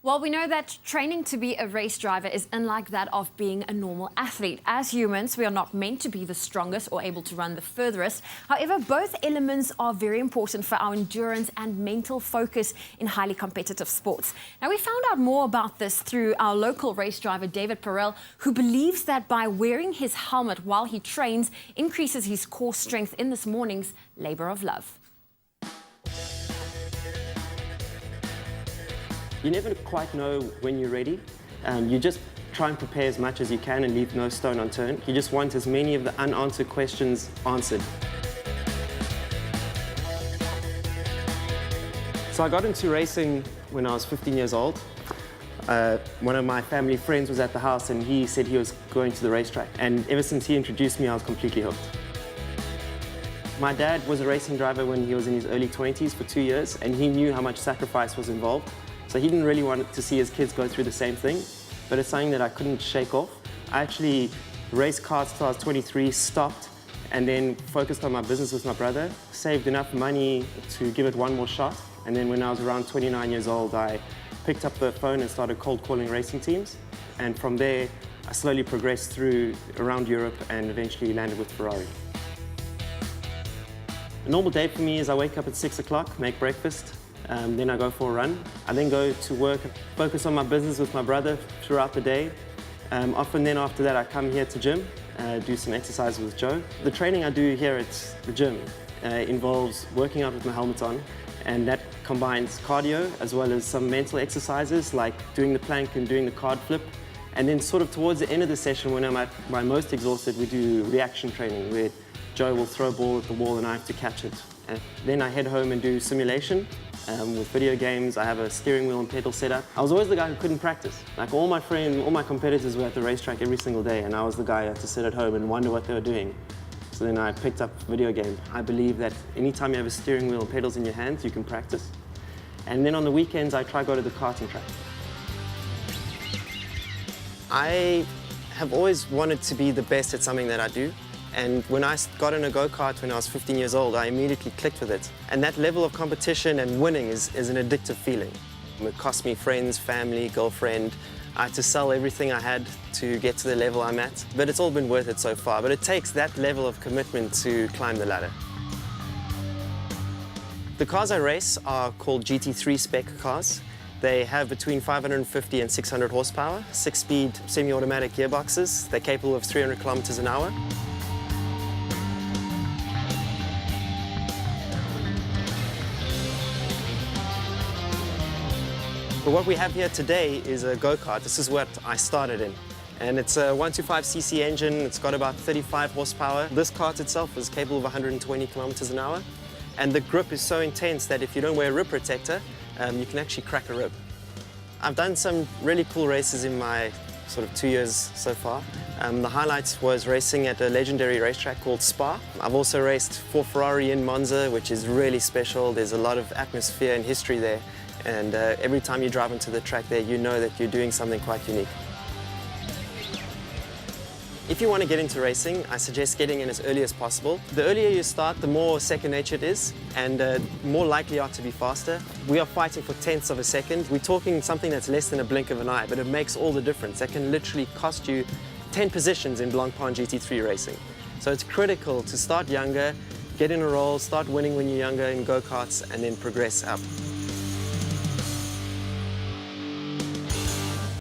Well, we know that training to be a race driver is unlike that of being a normal athlete. As humans, we are not meant to be the strongest or able to run the furthest. However, both elements are very important for our endurance and mental focus in highly competitive sports. Now, we found out more about this through our local race driver, David Perel, who believes that by wearing his helmet while he trains increases his core strength in this morning's labor of love. You never quite know when you're ready. You just try and prepare as much as you can and leave no stone unturned. You just want as many of the unanswered questions answered. So I got into racing when I was 15 years old. One of my family friends was at the house and he said he was going to the racetrack. And ever since he introduced me, I was completely hooked. My dad was a racing driver when he was in his early 20s for 2 years, and he knew how much sacrifice was involved. So he didn't really want to see his kids go through the same thing, but it's something that I couldn't shake off. I actually raced cars till I was 23, stopped, and then focused on my business with my brother, saved enough money to give it one more shot. And then when I was around 29 years old, I picked up the phone and started cold calling racing teams. And from there, I slowly progressed through around Europe and eventually landed with Ferrari. A normal day for me is I wake up at 6 o'clock, make breakfast, then I go for a run. I then go to work, focus on my business with my brother throughout the day. Often then after that I come here to gym, do some exercise with Joe. The training I do here at the gym involves working out with my helmet on, and that combines cardio as well as some mental exercises like doing the plank and doing the card flip. And then sort of towards the end of the session when I'm at my most exhausted, we do reaction training where Joe will throw a ball at the wall and I have to catch it. Then I head home and do simulation. With video games, I have a steering wheel and pedal setup. I was always the guy who couldn't practice. Like all my friends, all my competitors were at the racetrack every single day, and I was the guy who had to sit at home and wonder what they were doing. So then I picked up video games. I believe that anytime you have a steering wheel and pedals in your hands, you can practice. And then on the weekends, I try to go to the karting track. I have always wanted to be the best at something that I do. And when I got in a go-kart when I was 15 years old, I immediately clicked with it. And that level of competition and winning is an addictive feeling. It cost me friends, family, girlfriend. I had to sell everything I had to get to the level I'm at. But it's all been worth it so far. But it takes that level of commitment to climb the ladder. The cars I race are called GT3 spec cars. They have between 550 and 600 horsepower, 6-speed semi-automatic gearboxes. They're capable of 300 kilometers an hour. But what we have here today is a go-kart. This is what I started in. And it's a 125cc engine. It's got about 35 horsepower. This kart itself is capable of 120 kilometers an hour. And the grip is so intense that if you don't wear a rib protector, you can actually crack a rib. I've done some really cool races in my sort of 2 years so far. The highlights was racing at a legendary racetrack called Spa. I've also raced for Ferrari in Monza, which is really special. There's a lot of atmosphere and history there. And every time you drive into the track there, you know that you're doing something quite unique. If you want to get into racing, I suggest getting in as early as possible. The earlier you start, the more second nature it is, and more likely you are to be faster. We are fighting for tenths of a second. We're talking something that's less than a blink of an eye, but it makes all the difference. That can literally cost you 10 positions in Blancpain GT3 racing. So it's critical to start younger, get in a role, start winning when you're younger in go-karts, and then progress up.